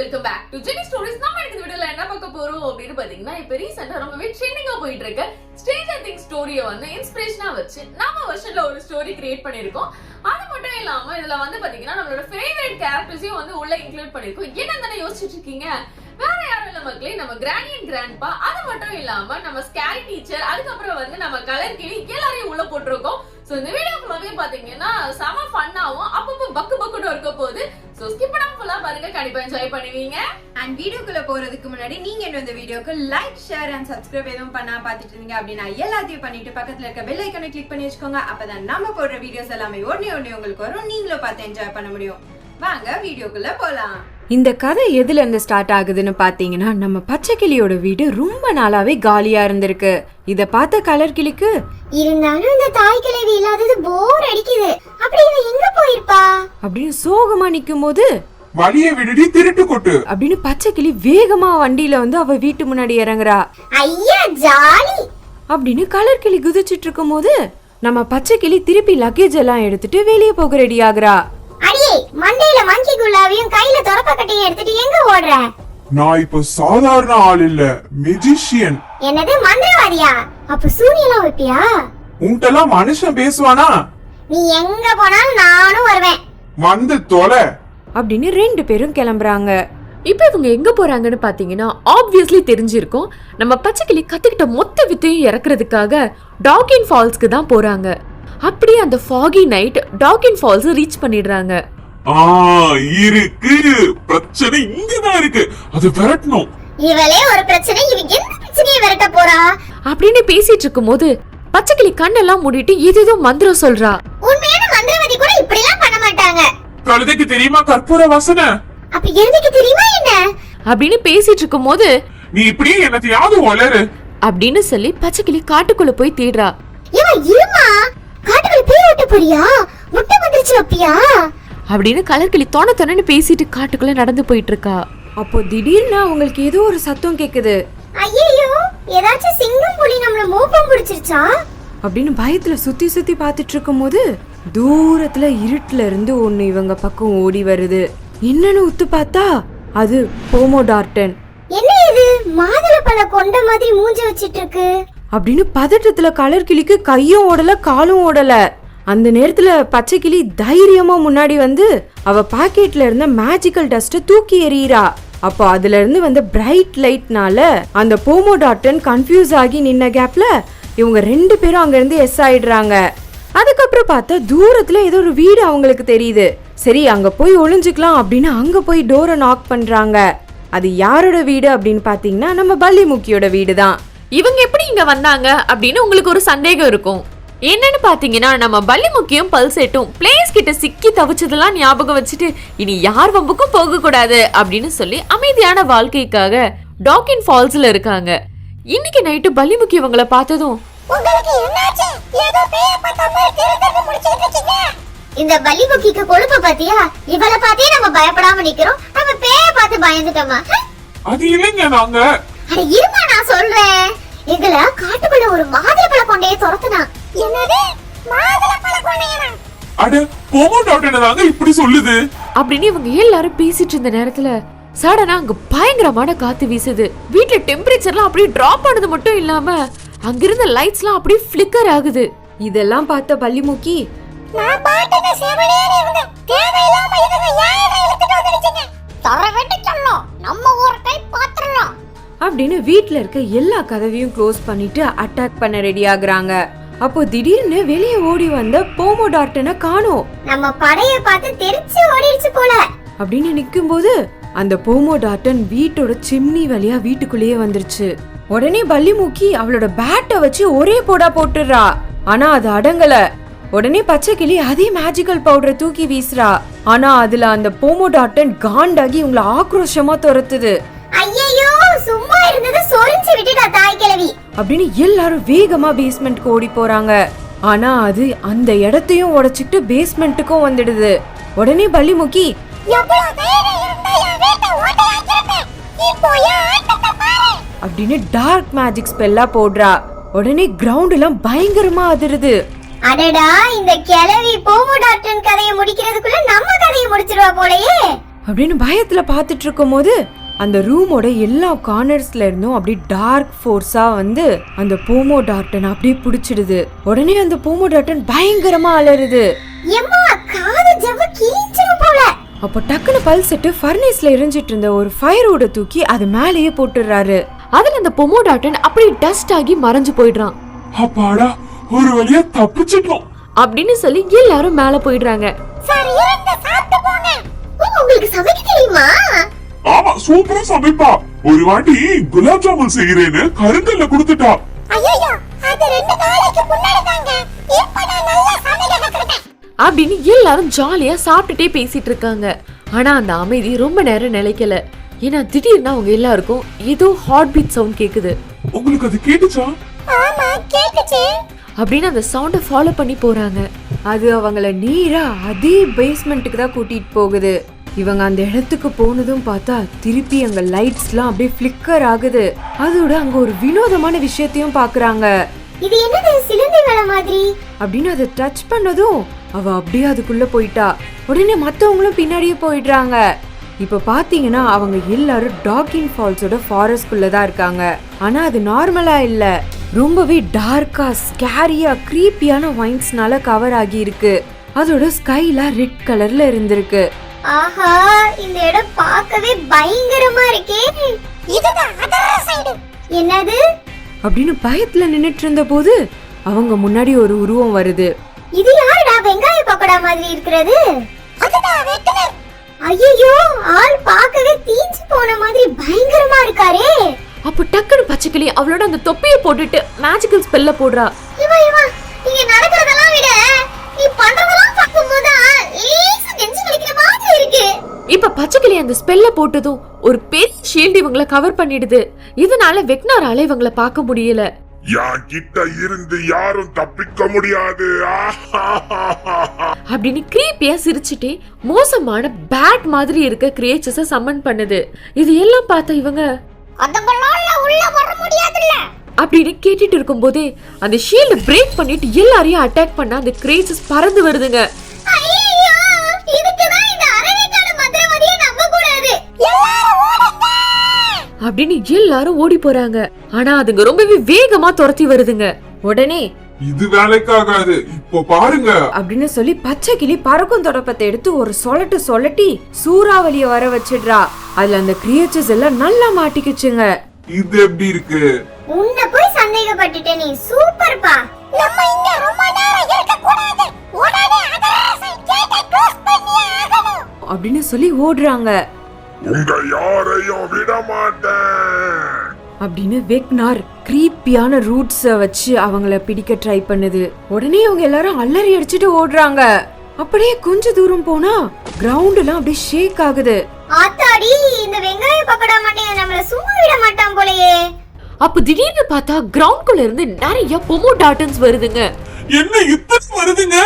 Welcome back to Jeni stories. நம்ம இந்த வீடியோல என்ன பார்க்க போறோம் அப்படினு பாத்தீங்கன்னா, இப்ப ரீசன்ட்டா ரொம்பவே ட்ரெண்டிங்கா போயிட்டு இருக்க ஸ்ட்ரேஞ்சர் திங்ஸ் ஸ்டோரியை வந்து இன்ஸ்பிரேஷனா வச்சு நம்ம வெர்ஷன்ல ஒரு ஸ்டோரி கிரியேட் பண்ணிருக்கோம். அது மட்டும் இல்லாம இதுல வந்து பாத்தீங்கன்னா நம்மளோட ஃபேவரட் கேரக்டர்ஸையும் வந்து உள்ள இன்க்ளூட் பண்ணிருக்கோம். என்னன்னு யோசிச்சுட்டு இருக்கீங்க? வேற யாரும் இல்ல மக்களே, நம்ம கிராணி அண்ட் கிராண்ட்பா. அது மட்டும் இல்லாம நம்ம ஸ்கேரி டீச்சர், அதுக்கப்புறம் வந்து நம்ம கலர் கிளி எல்லாரையும் உள்ள போட்டிருக்கோம். சோ இந்த வீடியோக்குள்ளவே பாத்தீங்கன்னா செம ஃபன்னாவும் அப்பப்போ பக்கு பக்குன்னு இருக்க போகுது. சோ ஸ்கிப் பண்ணாம ஃபுல்லா பாருங்க, கண்டிப்பா என்ஜாய் பண்ணுவீங்க. அண்ட் வீடியோக்குள்ள போறதுக்கு முன்னாடி நீங்க இந்த வீடியோக்கு லைக், ஷேர் அண்ட் சப்ஸ்கிரைப் எதுவும் பண்ணாம பாத்துட்டு இருந்தீங்க அப்படின்னா எல்லாத்தையும் பண்ணிட்டு பக்கத்துல இருக்க பெல் ஐகானை கிளிக் பண்ணி வச்சுக்கோங்க. அப்பதான் நம்ம போடுற வீடியோஸ் எல்லாமே உடனே உங்களுக்கு வரும், நீங்களும் பார்த்து என்ஜாய் பண்ண முடியும். வாங்க வீடியோக்குள்ள போலாம். இந்த கதை எதுல இருந்து ஸ்டார்ட் ஆகுதுன்னு பாத்தீங்கன்னா, நம்ம பச்சை கிளியோட வீடு ரொம்ப நாளாவே காலியா இருந்திருக்கு. இத பார்த்த கலர் கிளிக்கு இருந்தாலும் இந்த தாய் கிழவி இல்லாதது போர் அடிக்குது. அப்படி இவ எங்க போயிருப்பா அப்படின்னு சோகமா நிக்கும் போது, வழிய விடுடி திருட்டு கொட்டு அப்படின்னு பச்சை கிளி வேகமா வண்டியில வந்து அவ வீட்டு முன்னாடி இறங்குறா. ஐயா ஜாலி அப்படின்னு கலர் கிளி குதிச்சிட்டு இருக்கும் போது, நம்ம பச்சை கிளி திருப்பி லக்கேஜ் எல்லாம் எடுத்துட்டு வெளியே போக ரெடி ஆகுறா. அடியே, மண்டையில மங்கி குல்லாவையும் கையில தொடப்ப கட்டையும் எடுத்துட்டு எங்க ஓடுற? நான் இப்ப சாதாரண ஆள் இல்ல, மெஜிஷியன். என்னது, மந்திரவாதியா? அப்ப சூனியெல்லாம் வைப்பியா? உன்ட்டெல்லாம் மனுஷன் பேசுவானா? நீ எங்க போனாலும் நானும் வருவேன். வந்து தொலை அப்படின்னு ரெண்டு பேரும் கிளம்புறாங்க. இப்ப இவங்க எங்க போறாங்கன்னு பாத்தீங்கன்னா, ஆப்வியஸ்லி தெரிஞ்சிருக்கும். நம்ம பச்சைக்கிளி கத்துக்கிட்ட மொத்த வித்தையும் இறக்குறதுக்காக டாக்கின் ஃபால்ஸ்க்கு தான் போறாங்க. அப்படியே அந்த ஃபாகி நைட் டாக்கின் ஃபால்ஸ் ரீச் பண்ணிடுறாங்க. இருக்கு பிரச்சனை இங்கதான் இருக்கு, அது விரட்டணும். இவளே ஒரு பிரச்சனை, இவ என்ன பிரச்சனையை விரட்ட போறா அப்படின்னு பேசிட்டு இருக்கும் போது பச்சைக்கிளி கண்ணெல்லாம் மூடிட்டு ஏதேதோ மந்திரம் சொல்றா. உண்மையான மந்திரவாதி கூட இப்படி எல்லாம் பண்ண மாட்டாங்க. கழுதைக்கு தெரியுமா கற்பூர வாசனை? அப்ப எனக்கு தெரியுமா என்ன அப்படின்னு பேசிட்டு இருக்கும் போது, நீ இப்படியே என்னத்தையாவது வளரு அப்படின்னு சொல்லி பச்சைக்கிளி காட்டுக்குள்ள போய் தேடுறா. ஏமா இருமா, காட்டுக்குள்ள பேர் ஓட்ட போறியா? முட்டை வந்துருச்சு வைப்பியா? அப்படின்னு கலர்கிளி தொணன்னு பேசிட்டு காட்டுக்குள்ள நடந்து போயிட்டு இருக்கா. அப்போ திடீர்னு அவங்களுக்கு ஏதோ ஒரு சத்தம் கேக்குது. ஐயோ, ஏதாச்சும் சிங்கம் புலி நம்மள மோப்பம் பிடிச்சிருச்சா அப்படின்னு பயத்துல சுத்தி சுத்தி பாத்துட்டு இருக்கும் போது, தூரத்துல இருட்டுல இருந்து ஒண்ணு இவங்க பக்கம் ஓடி வருது. என்னன்னு உத்து பார்த்தா அது போமோடார்டன். என்ன இது, மாதுளப்பழ கொண்ட மாதிரி மூஞ்சி வச்சிட்டு இருக்கு அப்படின்னு பதட்டத்துல கலர் கிளிக்கு கையும் ஓடல காலும் ஓடல. அந்த நேரத்துல பச்சை கிளி தைரியமா முன்னாடி வந்து அவ பாக்கெட்ல இருந்த மேஜிக்கல் டஸ்ட தூக்கி எறியறா. அப்போ அதுல இருந்து வந்த பிரைட் லைட்னால அந்த போமோடார்டன் கன்ஃபியூஸ் ஆகி நின்ன கேப்ல இவங்க ரெண்டு பேரும் அங்க இருந்து எஸ் ஆயிடுறாங்க. அதுக்கப்புறம் பார்த்தா தூரத்துல ஏதோ ஒரு வீடு அவங்களுக்கு தெரியுது. சரி, அங்க போய் ஒளிஞ்சுக்கலாம் அப்படின்னு அங்க போய் டோரை நாக் பண்றாங்க. அது யாரோட வீடு அப்படின்னு பாத்தீங்கன்னா, நம்ம பல்லிமுக்கியோட வீடு தான். இவங்க எப்படி இங்க வந்தாங்க அப்படின்னு உங்களுக்கு ஒரு சந்தேகம் இருக்கும். என்னன்னு பாத்தீங்கன்னா, நம்ம பல்லிமுக்கியும் பல்சேட்டும் பிளேஸ் கிட்ட சிக்கி தவிச்சதெல்லாம் ஞாபகம் வச்சுட்டு இனி யார் வம்புக்கும் போக கூடாது அப்படின்னு சொல்லி அமைதியான வாழ்க்கைக்காக டாக்கின் ஃபால்ஸ்ல இருக்காங்க. இன்னைக்கு நைட்டு பல்லிமுக்கி இவங்கள பார்த்ததும், உங்களுக்கு என்னாச்சு? ஏதோ பேய பார்த்த மாதிரி திருத்தறத முடிச்சிட்டு இருக்கீங்க. இந்த பல்லிமுக்கிக்கு கொழுப்பு பாத்தியா? இவள பார்த்தே நம்ம பயப்படாம நிக்கிறோம். நம்ம பேய பார்த்து பயந்துட்டோமா? அது இல்லைங்க, நாங்க அட இருமா, நான் சொல்றேன். எங்கள காட்டுக்குள்ள ஒரு மாதுளப்பழ கொண்டையை துரத்துனா. என்னது, மாதுளப்பழ கொண்டையா? அட போமோடார்டன் தாங்க இப்படி சொல்லுது அப்படின்னு இவங்க எல்லாரும் பேசிட்டு இருந்த நேரத்துல சடனா அங்க பயங்கரமான காத்து வீசுது. வீட்டுல டெம்பரேச்சர்லாம் அப்படியே டிராப் ஆனது மட்டும் இல்லாம அங்கிருந்த லைட்ஸ்லாம் அப்படியே ஃபிளிக்கர் ஆகுது. இதெல்லாம் பார்த்த பல்லிமுக்கி, நான் பாட்டுக்கு செவனேறி இருந்தேன், தேவையில்லாம இதுங்க ஏன் இழுத்துட்டு வந்துடுச்சீங்க? தர வெட்டி சொல்லணும், நம்ம ஒரு கை பாத்துறலாம் அப்படின்னு வீட்ல இருக்க எல்லா கதவையும் க்ளோஸ் பண்ணிட்டு அட்டாக் பண்ண ரெடி ஆகுறாங்க. அப்போ திடீர்னு வெளியே ஓடி வந்த போமோடார்டனை காணோம். நம்ம படைய பார்த்து தெரிச்சு ஓடிடுச்சு போல அப்படின்னு நிக்கும் போது அந்த போமோடார்டன் வீட்டோட சிம்னி வழியா வீட்டுக்குள்ளேயே வந்துருச்சு. உடனே பல்லிமுக்கி அவளோட பேட்டை வச்சு ஒரே போடா போட்டுறா. ஆனா அது அடங்கல. உடனே பச்சை கிளி அதே மேஜிக்கல் பவுடரை தூக்கி வீசுறா. ஆனா அதுல அந்த போமோடார்டன் காண்டாகி உங்களை ஆக்ரோஷமா துரத்துது. ஐயோ, சும்மா இருந்தது சொரிஞ்சு விட்டுடா தாய் கிழவி அப்படின்னு எல்லாரும் வேகமா பேஸ்மெண்ட்க்கு ஓடி போறாங்க. ஆனா அது அந்த இடத்தையும் உடைச்சிட்டு பேஸ்மெண்ட்டுக்கும் வந்துடுது. உடனே பல்லிமுக்கி, அப்படின்னு டார்க் மேஜிக் ஸ்பெல்லா போடுறா. உடனே கிரவுண்ட் எல்லாம் பயங்கரமா அதிருது. அடடா, இந்த கிழவி போமோடார்டன் கதையை முடிக்கிறதுக்குள்ள நம்ம கதையை முடிச்சிருவா போலயே அப்படின்னு பயத்துல பார்த்துட்டு இருக்கும் போது அந்த ரூமோட எல்லா கார்னர்ஸ்ல இருந்தும் அப்படியே டார்க் ஃபோர்ஸா வந்து அந்த போமோ டாட்டன் அப்படியே பிடிச்சிடுது. உடனே அந்த போமோ டாட்டன் பயங்கரமா அலறுது. எம்மா காது ஜவ்வு கிழிச்சிரும் போல. அப்போ டக்குனு பல்செட்டு ஃபர்னேஸ்ல எரிஞ்சிட்டு இருந்த ஒரு ஃபயரோட தூக்கி அது மேலேயே போட்டுறாரு. அதுல அந்த பொமோ டாட்டன் அப்படியே டஸ்ட் ஆகி மறைஞ்சு போயிடுறான். அப்பாடா, ஒரு வழியா தப்பிச்சிட்டோம் அப்படின்னு சொல்லி எல்லாரும் மேல போயிடுறாங்க. சரி இருங்க, சாப்பிட்டு போங்க. உங்களுக்கு சமைக்க தெரியுமா? ஆமா, சூப்பரா சமைப்பா. ஒரு வாட்டி குலாப் ஜாமுன் செய்யறேன்னு கருங்கல்ல கொடுத்துட்டா. ஐயோ, அது 2 நாளைக்கு முன்னாடி தாங்க. இப்ப நான் நல்லா சமைக்க கத்துக்கிட்டேன் அப்படின்னு எல்லாரும் ஜாலியா சாப்பிட்டுட்டே பேசிட்டு இருக்காங்க. ஆனா அந்த அமைதி ரொம்ப நேரம் நிலைக்கல. ஏன்னா திடீர்னு அவங்க எல்லாருக்கும் ஏதோ ஹார்ட் பீட் சவுண்ட் கேக்குது. உங்களுக்கு அது கேட்டுச்சா? ஆமா கேட்டுச்சு. அப்படின்னு அந்த சவுண்ட ஃபாலோ பண்ணி போறாங்க. அது அவங்கள நேரா அதே பேஸ்மெண்ட்டுக்கு தான் கூட்டிட்டு போகுது. இவங்க அந்த இடத்துக்கு போனதும் பார்த்தா திருப்பி அங்க லைட்ஸ்லாம் அப்படியே ஃபிளிக்கர் ஆகுது. அதோட அங்க ஒரு வினோதமான விஷயத்தையும் பாக்குறாங்க. இது என்னது சிலிண்டர் வேலை மாதிரி? அப்படின்னு அதை டச் பண்ணதும் அவ அப்படியே அதுக்குள்ள போயிட்டா. உடனே மத்தவங்களும் பின்னாடியே போயிடுறாங்க. இப்ப பாத்தீங்கன்னா அவங்க எல்லாரும் டாக்கின் ஃபால்ஸோட ஃபாரஸ்ட்குள்ள தான் இருக்காங்க. ஆனா அது நார்மலா இல்ல, ரொம்பவே டார்க்கா ஸ்கேரியா கிரீப்பியான வைன்ஸ்னால கவர் ஆகி இருக்கு. அதோட ஸ்கைல ரெட் கலர்ல இருந்திருக்கு. ஆஹா, இந்த இடம் பார்க்கவே பயங்கரமா இருக்கே. இதுதான் அதர் சைடு. என்னது அப்படின்னு பயத்துல நின்னுட்டு இருந்த போது அவங்க முன்னாடி ஒரு உருவம் வருது. இது யாருடா வெங்காய பக்கோடா மாதிரி இருக்கிறது? அதுதான் வெட்டனர். ஐயோ, ஆள் பார்க்கவே தீஞ்சு போன மாதிரி பயங்கரமா இருக்காரே. அப்ப டக்குனு பச்சைக்கிளி அவளோட அந்த தொப்பியை போட்டுட்டு மேஜிக்கல் ஸ்பெல்ல போடுறா. இவா இங்க நடக்கிறதெல்லாம் விட நீ பண்றதெல்லாம் பார்க்கும்போது லேசா நெஞ்சு வலிக்கிற மாதிரி இருக்கு. இப்ப பச்சைக்கிளி அந்த ஸ்பெல்ல போட்டதும் ஒரு பெரிய ஷீல்ட் இவங்கள கவர் பண்ணிடுது. இதனால வெக்னாரால இவங்கள பார்க்க முடியல. என் கிட்ட இருந்து யாரும் தப்பிக்க முடியாது அப்படின்னு கிரீப்பியா சிரிச்சுட்டே மோசமான பேட் மாதிரி இருக்க கிரியேச்சர்ஸ சம்மன் பண்ணுது. இது எல்லாம் பார்த்த இவங்க அதங்களால உள்ள வர முடியாதுல்ல அப்படின்னு கேட்டுட்டு இருக்கும் போதே அந்த ஷீல்ட பிரேக் பண்ணிட்டு எல்லாரையும் அட்டாக் பண்ண அந்த கிரியேச்சர்ஸ் பறந்து வருதுங்க. ஐயோ, இதுக்குதான் இந்த அரவேக்கான மந்திரவாதியை நம்ப கூடாது. எல்லாரும் ஓடுங்க அப்படின்னு எல்லாரும் ஓடி போறாங்க. ஆனா அதுங்க ரொம்பவே வேகமா துரத்தி வருதுங்க. உடனே இது வேலைக்காகாது, இப்போ பாருங்க அப்படின்னு சொல்லி பச்சை கிளி பறக்கும் தொடப்பத்தை எடுத்து ஒரு சொல்லட்டி சூறாவளிய வர வச்சிடுறா. அதுல அந்த கிரியேச்சர்ஸ் எல்லாம் நல்லா மாட்டிக்கிச்சுங்க. இது எப்படி இருக்கு? உன்னை போய் சந்தேகப்பட்டுட்ட நீ. சூப்பர்ப்பா. நம்ம இங்க ரொம்ப நேரம் இருக்க கூடாது. உடனே அதர் சைடு கேட்டை க்ளோஸ் பண்ணி ஆகணும் அப்படின்னு சொல்லி ஓடுறாங்க. உங்க யாரையும் விட மாட்டேன் அப்படின்னு வெக்னார் கிரீப்பியான ரூட்ஸ வச்சு அவங்கள பிடிக்க ட்ரை பண்ணுது. உடனே அவங்க எல்லாரும் அலறி அடிச்சுட்டு ஓடுறாங்க. அப்படியே கொஞ்ச தூரம் போனா கிரவுண்ட் எல்லாம் அப்படியே ஷேக் ஆகுது. ஆத்தாடி, இந்த வெங்காய பக்கோடா மண்டைய நம்மள சும்மா விட மாட்டான் போலயே. அப்ப திடீர்னு பார்த்தா கிரவுண்ட்குள்ள இருந்து நிறைய பொமோ டாட்டன்ஸ் வருதுங்க. என்ன இத்தனை வருதுங்க?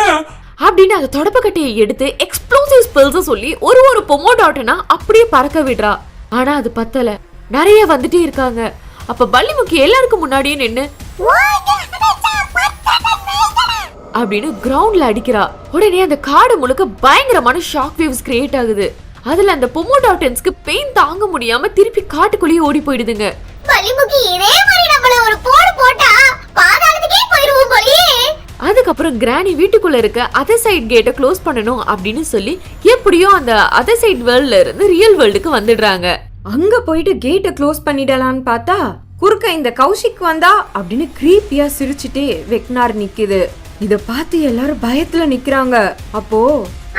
அப்படின்னு அந்த தொடப்பக்கட்டையை எடுத்து எக்ஸ்ப்ளோசிவ் ஸ்பெல்ஸ் சொல்லி ஒரு பொமோ டாட்டனா அப்படியே பறக்க விடுறா. ஆனா அது பத்தல, நிறைய வந்துட்டே இருக்காங்க. அப்ப பல்லிமுக்கி எல்லாருக்கும் முன்னாடியே நின்னு அப்படின்னு கிரவுண்ட்ல அடிக்கிறா. உடனே அந்த காடு முழுக்க பயங்கரமான ஷாக் வேவ்ஸ் கிரியேட் ஆகுது. அதுல அந்த பொமோ டாட்டன்ஸ்க்கு பெயின் தாங்க முடியாம திருப்பி காட்டுக்குள்ளேயே ஓடி போயிடுதுங்க. பல்லிமுக்கி இதே மாதிரி நம்மள ஒரு போடு போட்டா பாதாளத்துக்கே போயிடுவோம் போலயே. அதுக்கப்புறம் கிராணி வீட்டுக்குள்ள இருக்க அதர் சைட் கேட்டை க்ளோஸ் பண்ணணும் அப்படின்னு சொல்லி எப்படியோ அந்த அதர் சைட் வேர்ல்ட்ல இருந்து ரியல் வேர்ல்டுக்கு வந்துடுறாங்க. அங்க போயிட்டு கேட்டை க்ளோஸ் பண்ணிடலான்னு பார்த்தா குறுக்க இந்த கௌஷிக் வந்தா அப்படின்னு கிரீப்பியா சிரிச்சுட்டே வெக்னார் நிக்குது. இத பார்த்து எல்லாரும் பயத்துல நிக்கிறாங்க. அப்போ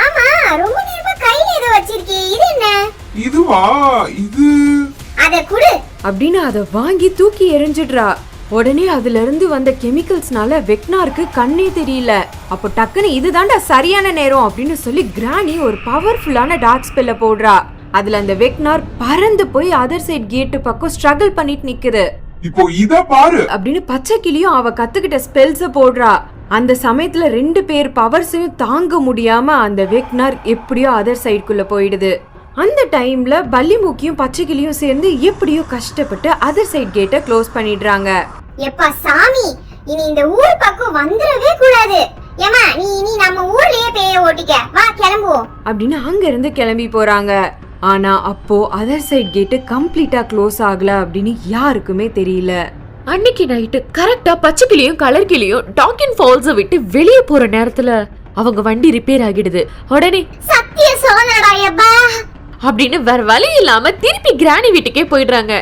ஆமா, ரொம்ப நேரமா கையில ஏதோ வச்சிருக்கே, இது என்ன? இதுவா? இது அத குடு அப்படின்னு அதை வாங்கி தூக்கி எறிஞ்சிடுறா. உடனே அதுல இருந்து வந்த கெமிக்கல்ஸ்னால வெக்னாருக்கு கண்ணே தெரியல. அப்போ டக்குன்னு இதுதான்டா சரியான நேரம் அப்படின்னு சொல்லி கிராணி ஒரு பவர்ஃபுல்லான டார்க் ஸ்பெல்ல போடுறா. அதுல அந்த வெக்னார் பறந்து போய் அதர் சைட் கேட் பக்கம் ஸ்ட்ரகிள் பண்ணிட்டு நிக்குது. இப்போ இத பாரு அப்படின்னு பச்சை கிளியும் அவ கத்துக்கிட்ட ஸ்பெல்ஸ போடுறா. அந்த சமயத்துல 2 பேர் பவர்ஸையும் தாங்க முடியாம அந்த வெக்னார் எப்படியோ அதர் சைடுக்குள்ள போயிடுது. அந்த டைம்ல பல்லிமுக்கியும் பச்சைக்கிளியும் சேர்ந்து எப்படியோ கஷ்டப்பட்டு அதர் சைட் கேட்டை க்ளோஸ் பண்ணிடுறாங்க. எப்பா சாமி, இனி இந்த ஊர் பக்கம் வந்துடவே கூடாது. ஏமா, நீ நம்ம ஊர்லயே பேய ஓட்டிக்க. வா கிளம்புவோம் அப்படின்னு அங்க இருந்து கிளம்பி போறாங்க. ஆனா அப்போ அதர் சைட் கேட்டு கம்ப்ளீட்டா க்ளோஸ் ஆகல அப்படின்னு யாருக்குமே தெரியல. அன்னைக்கு நைட்டு கரெக்டா பச்சைக்கிளியும் கலர்கிளியும் டாக்கின் ஃபால்ஸ் விட்டு வெளியே போற நேரத்துல அவங்க வண்டி ரிப்பேர் ஆகிடுது. உடனே சத்திய சோனடாயப்பா அப்படின்னு வேற வழி இல்லாம திருப்பி கிராணி வீட்டுக்கே போயிடுறாங்க.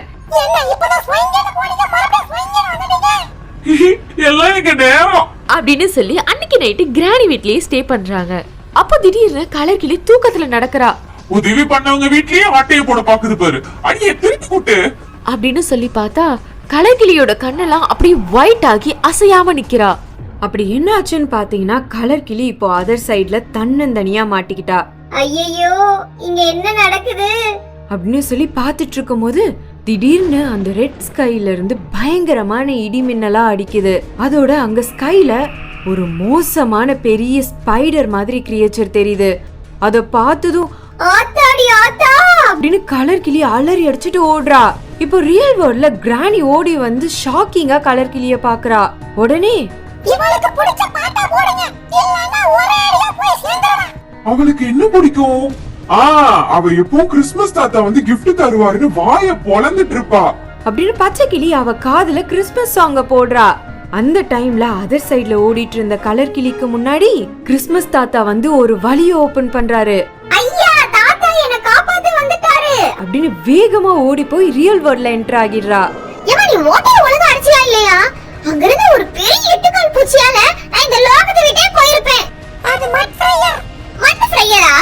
என்ன இப்பதான் ஸ்வைங்கன்னு போனீங்க மறுபடியும் ஸ்வைங்கன்னு வந்துட்டீங்க எல்லாம் எங்க நேரம் அப்படின்னு சொல்லி அன்னைக்கு நைட்டு கிராணி வீட்லயே ஸ்டே பண்றாங்க. அப்போ திடீர்னு கலர்கிளி தூக்கத்துல நடக்கிறா. உதவி பண்ணவங்க வீட்லயே ஆட்டைய போட பாக்குது பாரு, அடியே திருப்பி கூட்டு அப்படின்னு சொல்லி பார்த்தா கலர்கிளியோட கண்ணெல்லாம் அப்படியே ஒயிட் ஆகி அசையாம நிக்கிறா. அப்படி என்ன ஆச்சுன்னு பாத்தீங்கன்னா கலர்கிளி இப்போ அதர் சைட்ல தன்னந்தனியா மாட்டிக்கிட்டா. ஐயோ இங்க என்ன நடக்குது அப்படின்னு சொல்லி பாத்துட்டு இருக்கும் போது திடீர்னு அந்த ரெட் ஸ்கைல இருந்து பயங்கரமான இடி மின்னலா அடிக்குது. அதோட அங்க ஸ்கைல ஒரு மோசமான பெரிய ஸ்பைடர் மாதிரி கிரியேச்சர் தெரியுது. அத பார்த்ததும் ஆத்தாடி ஆத்தா அப்படின்னு கலர்கிளி அலறி அடிச்சுட்டு ஓடுறா. இப்போ ரியல் வேர்ல்ட்ல கிராணி ஓடி வந்து ஷாக்கிங்கா கலர்கிளிய பாக்குறா. உடனே இவளுக்கு பிடிச்ச பாட்டா போடுங்க இல்லன்னா ஒரே அடியா போய் சேர்ந்துறா. அவளுக்கு என்ன பிடிக்கும்? அவ எப்பவும் கிறிஸ்மஸ் தாத்தா வந்து gift தருவாருன்னு வாய பொளந்துட்டு இருப்பா. அப்படின்னு பச்சைக்கிளி அவ காதுல கிறிஸ்மஸ் சாங்க போடுறா. அந்த டைம்ல அதர் சைடுல ஓடிட்டு இருந்த கலர்கிளிக்கு முன்னாடி கிறிஸ்மஸ் தாத்தா வந்து ஒரு வழியை ஓபன் பண்றாரு. ஐயா தாத்தா என்ன காப்பாத்த வந்துட்டாரு அப்படின்னு வேகமா ஓடி போய் ரியல் வேர்ல்ட்ல என்டர் ஆகிடுறா. ஏமா நீ ஓட்டைய ஒழுங்கா அடிச்சியா இல்லையா? அங்க இருந்து ஒரு பெரிய எட்டுக்கால் பூச்சியால நான் இந்த லோகத்தை விட்டே போயிருப்பேன். அது மட் ஃப்ரையரா?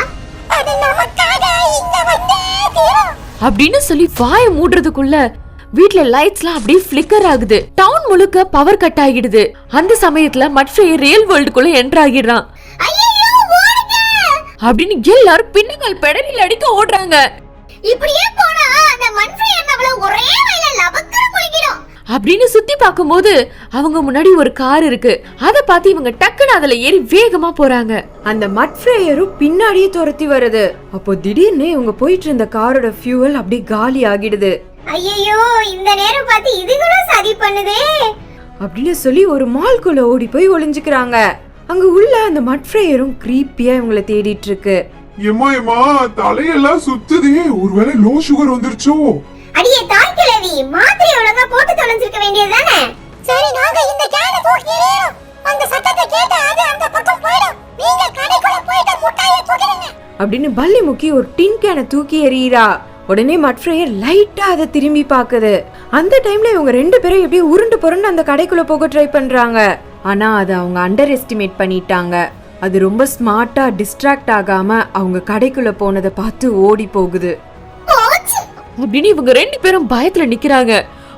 அது நமக்காக இங்க வந்தே தீரும் அப்படின்னு சொல்லி வாய மூடுறதுக்குள்ள வீட்ல லைட்ஸ்லாம் அப்படியே ஃபிளிக்கர் ஆகுது. டவுன் முழுக்க பவர் கட் ஆகிடுது. அந்த சமயத்துல மட்ஃப்ரையர் ரியல் வேர்ல்டுக்குள்ள என்டர் ஆகிடுறான். ஐயோ ஓடுங்க அப்படின்னு எல்லாரும் பின்னங்கால் பெடலில் அடிக்க ஓடுறாங்க. இப்படியே போனா அந்த மட்ஃப்ரையர் நம்மள ஒரே வயல லபக்கற குளிக்கிடும் அப்படின்னு சுத்தி பார்க்கும்போது அவங்க முன்னாடி ஒரு கார் இருக்கு. அத பார்த்து இவங்க டக்குன்னு அதுல ஏறி வேகமா போறாங்க. அந்த மட்ஃப்ரையரும் பின்னாடியே துரத்தி வருது. அப்போ திடீர்னு இவங்க போயிட்டு இருந்த காரோட ஃபியூவல் அப்படியே காலி ஆகிடுது. ஐயோ இந்த நேரம் பார்த்து இதுகளும் சதி பண்ணுதே அப்படின்னு சொல்லி ஒரு மால்குள்ள ஓடி போய் ஒளிஞ்சுக்கிறாங்க. அங்க உள்ள அந்த மட்ஃப்ரையரும் கிரீப்பியா இவங்களை தேடிட்டு இருக்கு. எம்மா தலையெல்லாம் சுத்துதே, ஒருவேளை லோ சுகர் வந்துருச்சோ? அடியே தாய் கிழவி மாத்திரை ஒழுங்கா போட்டு தொலைஞ்சிருக்க வேண்டியதுதானே? சரி நாங்க இந்த கேனை தூக்கி எறியறோம். அந்த சத்தத்தை கேட்டா அது அந்த பக்கம் போய்டும். நீங்க கடைக்குள்ள போயிட்டு முட்டாயை தூக்கிடுங்க அப்படின்னு பல்லி முக்கி ஒரு டின் கேனை தூக்கி எறியறா. உடனே மட்ஃப்ரையர் லைட்டா அதை திரும்பி பாக்குது. அந்த டைம்ல இவங்க ரெண்டு பேரும் எப்படியே உருண்டு புரண்டு அந்த கடைக்குள்ள போக ட்ரை பண்றாங்க. ஆனா அதை அவங்க அண்டர் எஸ்டிமேட் பண்ணிட்டாங்க. அது ரொம்ப ஸ்மார்ட்டா டிஸ்ட்ராக்ட் ஆகாம அவங்க கடைக்குள்ள போனதை பார்த்து ஓடி போகுது. அப்படின்னு இவங்க ரெண்டு பேரும் பயத்துல நிக்கிறாங்க.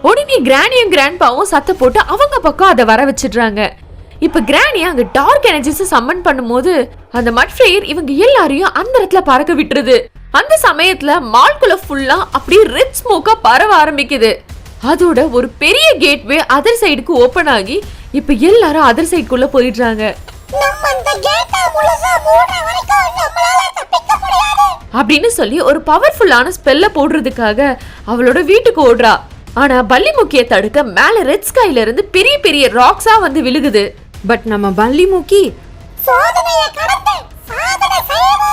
உடனே கிரானியும் கிராண்ட்பாவும் சத்த போட்டு அவங்க பக்கம் அதை வர வச்சிடுறாங்க. இப்ப கிரானி அங்க டார்க் எனர்ஜிஸ் சம்மன் பண்ணும்போது அந்த மட்ஃப்ரையர் இவங்க எல்லாரையும் அந்த இடத்துல பறக்க விட்டுருது. அந்த சமயத்துல மால்குள்ள ஃபுல்லா அப்படியே ரெட் ஸ்மோக்கா பரவ ஆரம்பிக்குது. அதோட ஒரு பெரிய கேட்வே அதர் சைடுக்கு ஓபன் ஆகி இப்ப எல்லாரும் அதர் சைடுக்குள்ள போயிடுறாங்க. நம்ம இந்த கேட்ட முழுசா மூடுற வரைக்கும் நம்மளால தப்பிக்க முடியாது அப்படின்னு சொல்லி ஒரு பவர்ஃபுல்லான ஸ்பெல்ல போடுறதுக்காக அவளோட வீட்டுக்கு ஓடுறா. ஆனா பல்லி முக்கிய தடுக்க மேல ரெட் ஸ்கைல இருந்து பெரிய பெரிய ராக்ஸா வந்து விழுகுது. பட் நம்ம பல்லி முக்கி சோதனையை கடந்து சாதனை செய்வோம்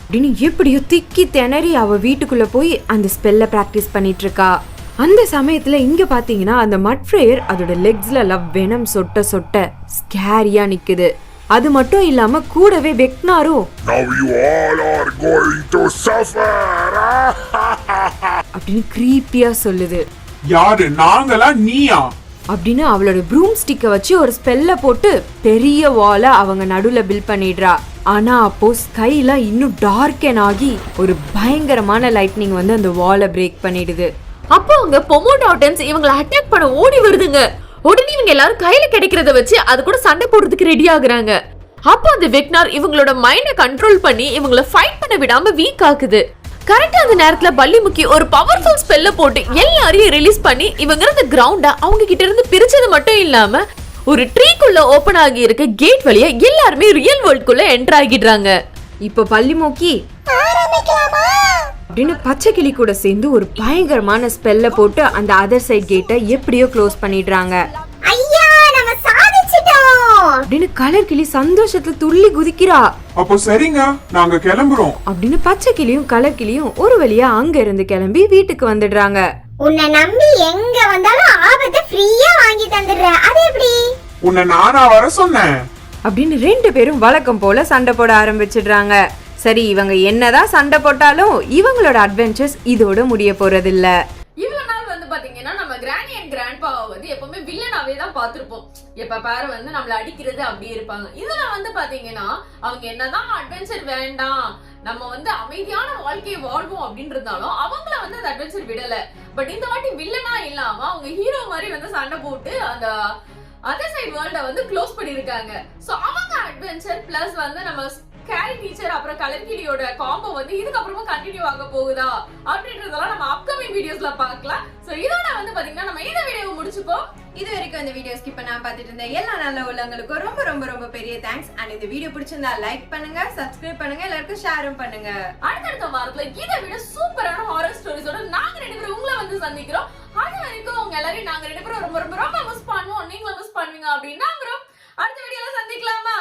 அப்படின்னு எப்படியோ திக்கி திணறி அவ வீட்டுக்குள்ள போய் அந்த ஸ்பெல்ல பிராக்டிஸ் பண்ணிட்டு இருக்கா. அந்த சமயத்துல இங்க பாத்தீங்கன்னா அந்த மட்ஃப்ரையர் அதோட லெக்ஸ்ல எல்லாம் வெனம் சொட்ட சொட்ட ஸ்கேரியா நிக்குது. அது மட்டும் இல்லாம கூடவே வெக்னாரும் அப்படின்னு கிரீப்பியா சொல்லுது. யாரு நாங்களா நீயா? அப்படின்னு அவளோட ப்ரூம் ஸ்டிக்க வச்சு ஒரு ஸ்பெல்ல போட்டு பெரிய வால அவங்க நடுவுல பில்ட் பண்ணிடுறா. ஆனா அப்போ ஸ்கைல இன்னும் டார்க்கன் ஆகி ஒரு பயங்கரமான லைட்னிங் வந்து அந்த வாலை பிரேக் பண்ணிடுது. அப்போ அவங்க பொமோடாட்டன்ஸ் இவங்களை அட்டாக் பண்ண ஓடி வருதுங்க. உடனே இவங்க எல்லாரும் கையில கிடைக்கிறத வச்சு அது கூட சண்டை போடுறதுக்கு ரெடி ஆகுறாங்க. அப்போ அந்த வெக்னார் இவங்களோட மைண்ட கண்ட்ரோல் பண்ணி இவங்களை ஃபைட் பண்ண விடாம வீக் ஆக்குது. கரெக்டா அந்த நேரத்துல பல்லி முக்கி ஒரு பவர்ஃபுல் ஸ்பெல்ல போட்டு எல்லாரையும் ரிலீஸ் பண்ணி இவங்க இருந்த கிரவுண்ட அவங்க கிட்ட இருந்து பிரிச்சது மட்டும் இல்லாம ஒரு ட்ரீக்குள்ள ஓபன் ஆகி இருக்க கேட் வழியா எல்லாருமே ரியல் வேர்ல்டுக்குள்ள என்டர் ஆகிடுறாங்க. இப்போ பல்லி முக்கி ஆரம்பிக்கலாமா அப்படின்னு பச்சைக்கிளி கூட சேர்ந்து ஒரு பயங்கரமான ஸ்பெல்ல போட்டு அந்த அதர் சைட் கேட்டை எப்படியோ க்ளோஸ் பண்ணிடுறாங்க. ஐயா நம்ம சாதிச்சிட்டோம் அப்படின்னு கலர் கிளி சந்தோஷத்துல துள்ளி குதிக்கிறா. அப்போ சரிங்க, நாங்க கிளம்புறோம் அப்படின்னு பச்சை கிளியும் கலர் கிளியும் ஒரு வழியா அங்க இருந்து கிளம்பி வீட்டுக்கு வந்துடுறாங்க. உன்னை நம்பி எங்க வந்தாலும் ஆபத்தை ஃப்ரீயா வாங்கி தந்துடுற, அது எப்படி? உன்னை நானா வர சொன்னேன் அப்படின்னு 2 பேரும் வழக்கம் போல சண்டை போட ஆரம்பிச்சிடுறாங்க. சரி, இவங்க என்னதான் சண்டை போட்டாலும் இவங்களோட அட்வென்ச்சர்ஸ் இதோட முடிய போறதில்ல. இவ்வளவு நாள் வந்து பாத்தீங்கன்னா நம்ம கிராணி அண்ட் கிராண்ட்பாவை வந்து எப்பவுமே வில்லனாவே தான் பாத்திருப்போம். எப்ப பாரு வந்து நம்மள அடிக்கிறது அப்படியே இருப்பாங்க. இதுல வந்து பாத்தீங்கன்னா அவங்க என்னதான் அட்வென்ச்சர் வேண்டாம், நம்ம வந்து அமைதியான வாழ்க்கையை வாழ்வோம் அப்படின்னு இருந்தாலும் அவங்கள வந்து அந்த அட்வென்ச்சர் விடல. பட் இந்த வாட்டி வில்லனா இல்லாம அவங்க ஹீரோ மாதிரி வந்து சண்டை போட்டு அந்த அதர் சைடு வேர்ல்ட வந்து க்ளோஸ் பண்ணிருக்காங்க. சோ அவங்க அட்வென்ச்சர் பிளஸ் வந்து நம்ம கேரி டீச்சர் அப்புறம் கலர் கிளியோட காம்போ வந்து இதுக்கப்புறமா கண்டினியூ ஆக போகுதா அப்படின்றதெல்லாம் நம்ம அப்கமிங் வீடியோஸ்ல பார்க்கலாம். சோ இதோட வந்து பாத்தீங்கன்னா நம்ம இந்த வீடியோவை முடிச்சுப்போம். இது வரைக்கும் இந்த வீடியோ ஸ்கிப் பண்ணாம பார்த்துட்டு இருந்த எல்லா நல்ல உள்ளவங்களுக்கும் ரொம்ப ரொம்ப ரொம்ப பெரிய தேங்க்ஸ். அண்ட் இந்த வீடியோ பிடிச்சிருந்தா லைக் பண்ணுங்க, சப்ஸ்கிரைப் பண்ணுங்க, எல்லாருக்கும் ஷேரும் பண்ணுங்க. அடுத்தடுத்த வாரத்துல இதை விட சூப்பரான ஹாரர் ஸ்டோரிஸோட நாங்க 2 பேரும் உங்களை வந்து சந்திக்கிறோம். அது வரைக்கும் உங்க எல்லாரையும் நாங்க 2 பேரும் ரொம்ப ரொம்ப ரொம்ப மிஸ் பண்ணுவோம். நீங்களும் மிஸ் பண்ணுவீங்க அப்படின்னு நம்புறோம். அடுத்த வீடியோல சந்திக்கலாமா?